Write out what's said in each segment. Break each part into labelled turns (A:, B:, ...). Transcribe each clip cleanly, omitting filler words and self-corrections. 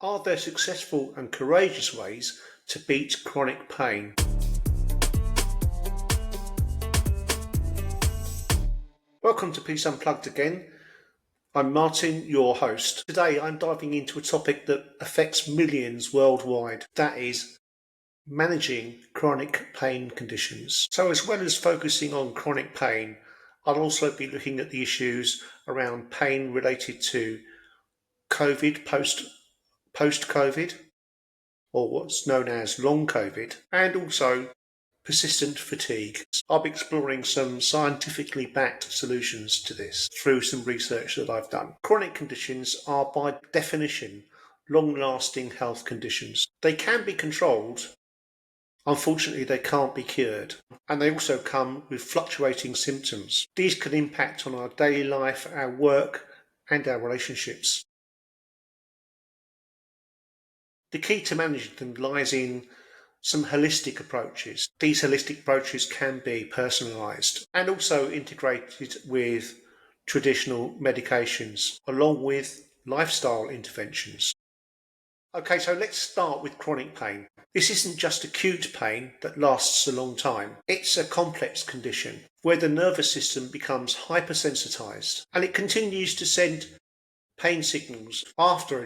A: Are there successful and courageous ways to beat chronic pain? Welcome to Peace Unplugged again. I'm Martin, your host. Today I'm diving into a topic that affects millions worldwide. That is managing chronic pain conditions. So as well as focusing on chronic pain, I'll also be looking at the issues around pain related to COVID, post-COVID, or what's known as long COVID, and also persistent fatigue. I'll be exploring some scientifically backed solutions to this through some research that I've done. Chronic conditions are by definition long-lasting health conditions. They can be controlled. Unfortunately, they can't be cured, and they also come with fluctuating symptoms. These can impact on our daily life, our work, and our relationships. The key to managing them lies in some holistic approaches. These holistic approaches can be personalised and also integrated with traditional medications, along with lifestyle interventions. Okay, so let's start with chronic pain. This isn't just acute pain that lasts a long time. It's a complex condition where the nervous system becomes hypersensitized and it continues to send pain signals after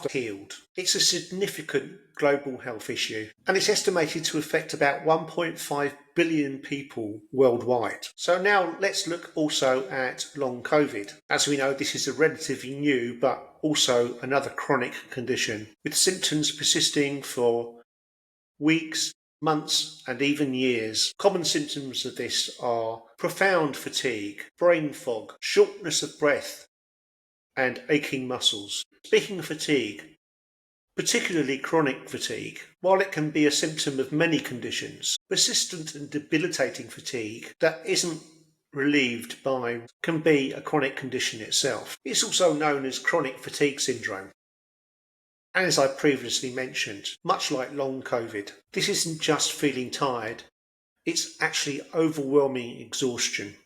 A: healed. It's a significant global health issue, and it's estimated to affect about 1.5 billion people worldwide. So now let's look also at long COVID. As we know, this is a relatively new but also another chronic condition with symptoms persisting for weeks, months, and even years. Common symptoms of this are profound fatigue, brain fog, shortness of breath, and aching muscles. Speaking of fatigue, particularly chronic fatigue, while it can be a symptom of many conditions, persistent and debilitating fatigue that isn't relieved by can be a chronic condition itself. It's also known as chronic fatigue syndrome. And as I previously mentioned, much like long COVID, this isn't just feeling tired, it's actually overwhelming exhaustion.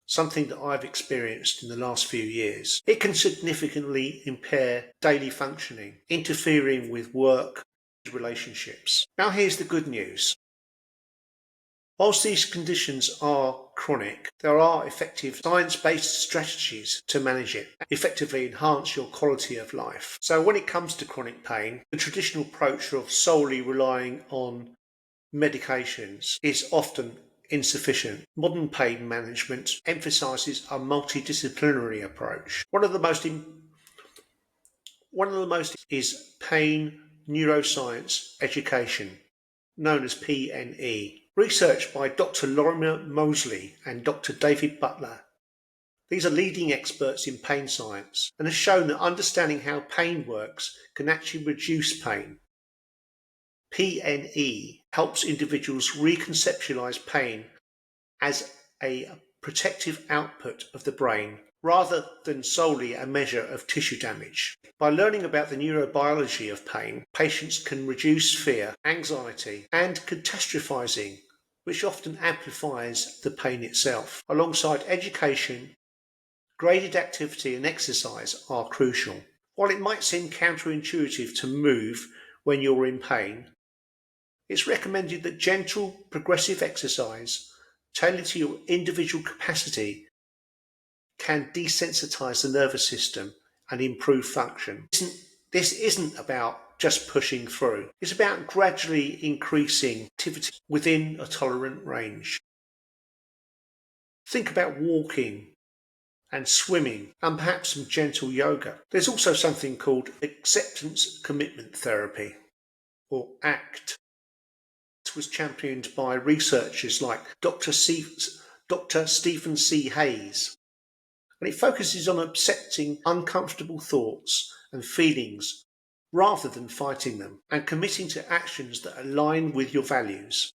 A: Something that I've experienced in the last few years. It can significantly impair daily functioning, interfering with work and relationships. Now here's the good news. Whilst these conditions are chronic, there are effective science-based strategies to manage it, effectively enhance your quality of life. So when it comes to chronic pain, the traditional approach of solely relying on medications is often insufficient. Modern pain management emphasises a multidisciplinary approach. One of the most is pain neuroscience education, known as PNE. Research by Dr. Lorimer Moseley and Dr. David Butler. These are leading experts in pain science and have shown that understanding how pain works can actually reduce pain. PNE helps individuals reconceptualize pain as a protective output of the brain rather than solely a measure of tissue damage. By learning about the neurobiology of pain, patients can reduce fear, anxiety, and catastrophizing, which often amplifies the pain itself. Alongside education, graded activity and exercise are crucial. While it might seem counterintuitive to move when you're in pain, it's recommended that gentle, progressive exercise, tailored to your individual capacity, can desensitize the nervous system and improve function. This isn't about just pushing through. It's about gradually increasing activity within a tolerant range. Think about walking and swimming and perhaps some gentle yoga. There's also something called acceptance commitment therapy, or ACT. Was championed by researchers like Dr. Stephen C. Hayes, and it focuses on accepting uncomfortable thoughts and feelings rather than fighting them, and committing to actions that align with your values,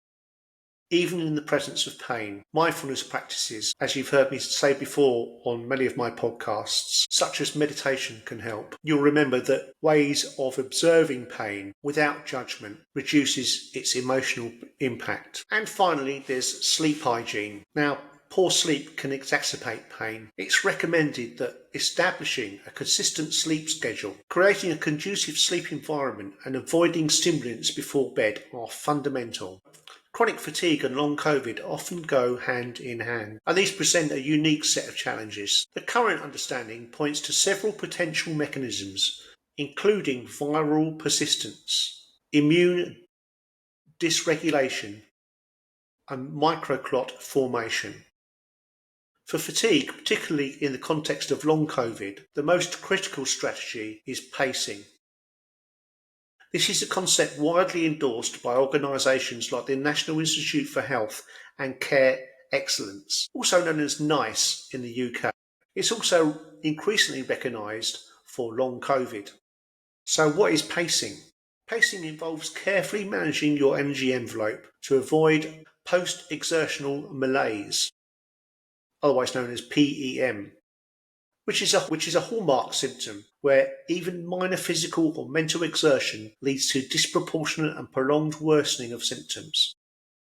A: even in the presence of pain. Mindfulness practices, as you've heard me say before on many of my podcasts, such as meditation, can help. You'll remember that ways of observing pain without judgment reduces its emotional impact. And finally, there's sleep hygiene. Now, Poor sleep can exacerbate pain. It's recommended that establishing a consistent sleep schedule, creating a conducive sleep environment, and avoiding stimulants before bed are fundamental. Chronic fatigue and long COVID often go hand in hand, and these present a unique set of challenges. The current understanding points to several potential mechanisms, including viral persistence, immune dysregulation, and microclot formation. For fatigue, particularly in the context of long COVID, the most critical strategy is pacing. This is a concept widely endorsed by organisations like the National Institute for Health and Care Excellence, also known as NICE in the UK. It's also increasingly recognised for long COVID. So what is pacing? Pacing involves carefully managing your energy envelope to avoid post-exertional malaise, otherwise known as PEM, which is a hallmark symptom where even minor physical or mental exertion leads to disproportionate and prolonged worsening of symptoms.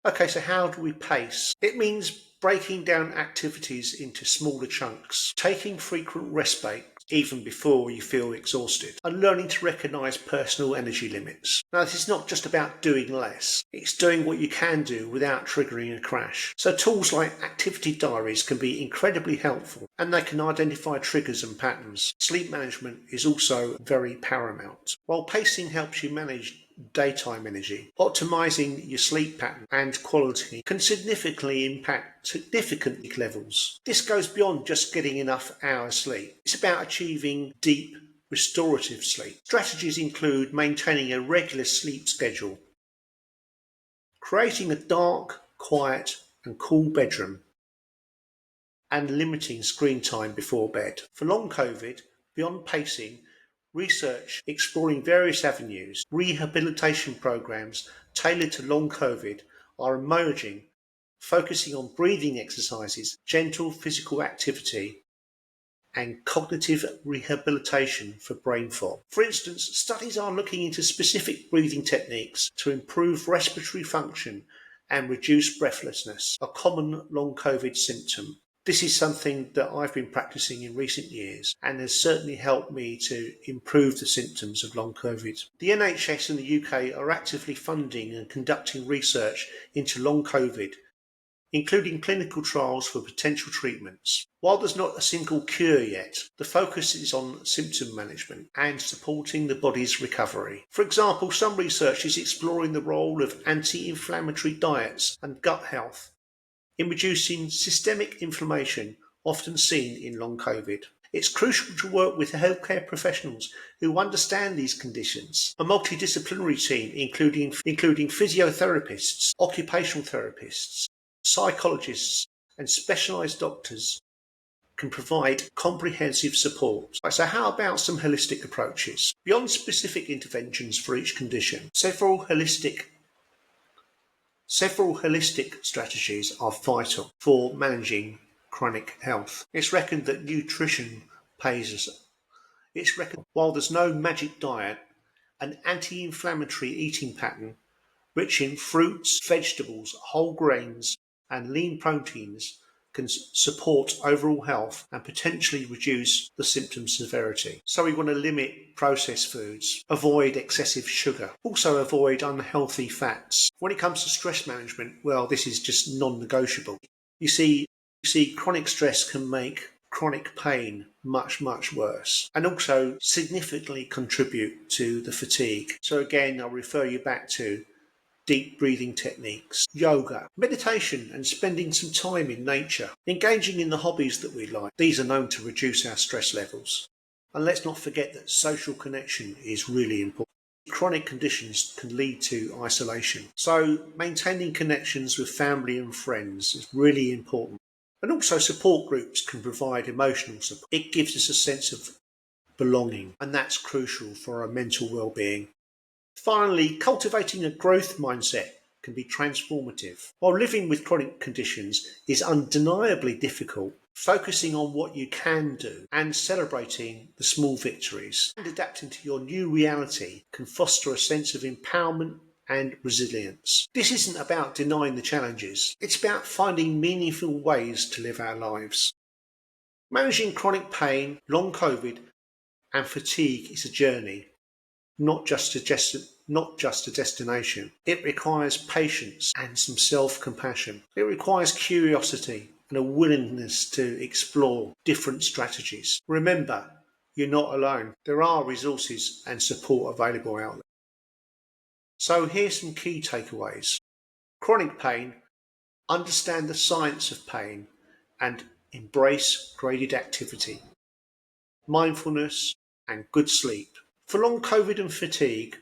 A: Okay, so how do we pace? It means breaking down activities into smaller chunks, taking frequent respite even before you feel exhausted, and learning to recognise personal energy limits. Now, this is not just about doing less, it's doing what you can do without triggering a crash. So tools like activity diaries can be incredibly helpful, and they can identify triggers and patterns. Sleep management is also very paramount. While pacing helps you manage daytime energy, optimizing your sleep pattern and quality can significantly impact significant levels. This goes beyond just getting enough hours sleep. It's about achieving deep restorative sleep. Strategies include maintaining a regular sleep schedule, creating a dark, quiet and cool bedroom, and limiting screen time before bed. For long COVID, beyond pacing, research exploring various avenues, rehabilitation programs tailored to long COVID are emerging, focusing on breathing exercises, gentle physical activity, and cognitive rehabilitation for brain fog. For instance, studies are looking into specific breathing techniques to improve respiratory function and reduce breathlessness, a common long COVID symptom. This is something that I've been practicing in recent years and has certainly helped me to improve the symptoms of long COVID. The NHS and the UK are actively funding and conducting research into long COVID, including clinical trials for potential treatments. While there's not a single cure yet, the focus is on symptom management and supporting the body's recovery. For example, some research is exploring the role of anti-inflammatory diets and gut health in reducing systemic inflammation often seen in long COVID. It's crucial to work with healthcare professionals who understand these conditions. A multidisciplinary team, including physiotherapists, occupational therapists, psychologists, and specialised doctors, can provide comprehensive support. Right, so how about some holistic approaches? Beyond specific interventions for each condition, several holistic strategies are vital for managing chronic health. It's reckoned that nutrition plays while there's no magic diet, an anti-inflammatory eating pattern rich in fruits, vegetables, whole grains, and lean proteins can support overall health and potentially reduce the symptom severity. So we want to limit processed foods, avoid excessive sugar, also avoid unhealthy fats. When it comes to stress management, well, this is just non-negotiable. You see, chronic stress can make chronic pain much worse and also significantly contribute to the fatigue. So again, I'll refer you back to deep breathing techniques, yoga, meditation, and spending some time in nature, engaging in the hobbies that we like. These are known to reduce our stress levels. And let's not forget that social connection is really important. Chronic conditions can lead to isolation. So maintaining connections with family and friends is really important. And also support groups can provide emotional support. It gives us a sense of belonging, and that's crucial for our mental well-being. Finally, cultivating a growth mindset can be transformative. While living with chronic conditions is undeniably difficult, focusing on what you can do and celebrating the small victories and adapting to your new reality can foster a sense of empowerment and resilience. This isn't about denying the challenges, it's about finding meaningful ways to live our lives. Managing chronic pain, long COVID, and fatigue is a journey, not just a destination. It requires patience and some self-compassion. It requires curiosity and a willingness to explore different strategies. Remember, you're not alone. There are resources and support available out there. So here's some key takeaways. Chronic pain, understand the science of pain and embrace graded activity, mindfulness and good sleep. For long COVID and fatigue,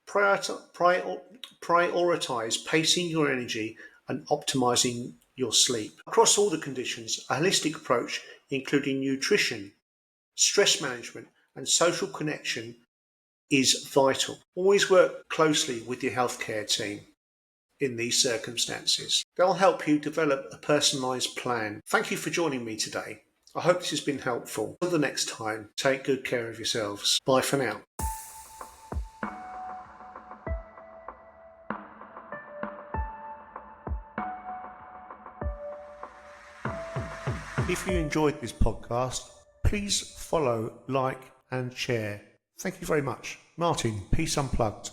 A: prioritize pacing your energy and optimizing your sleep. Across all the conditions, a holistic approach, including nutrition, stress management, and social connection, is vital. Always work closely with your healthcare team in these circumstances. They'll help you develop a personalised plan. Thank you for joining me today. I hope this has been helpful. Until the next time, take good care of yourselves. Bye for now. If you enjoyed this podcast, please follow, like and share. Thank you very much. Martin, Peace Unplugged.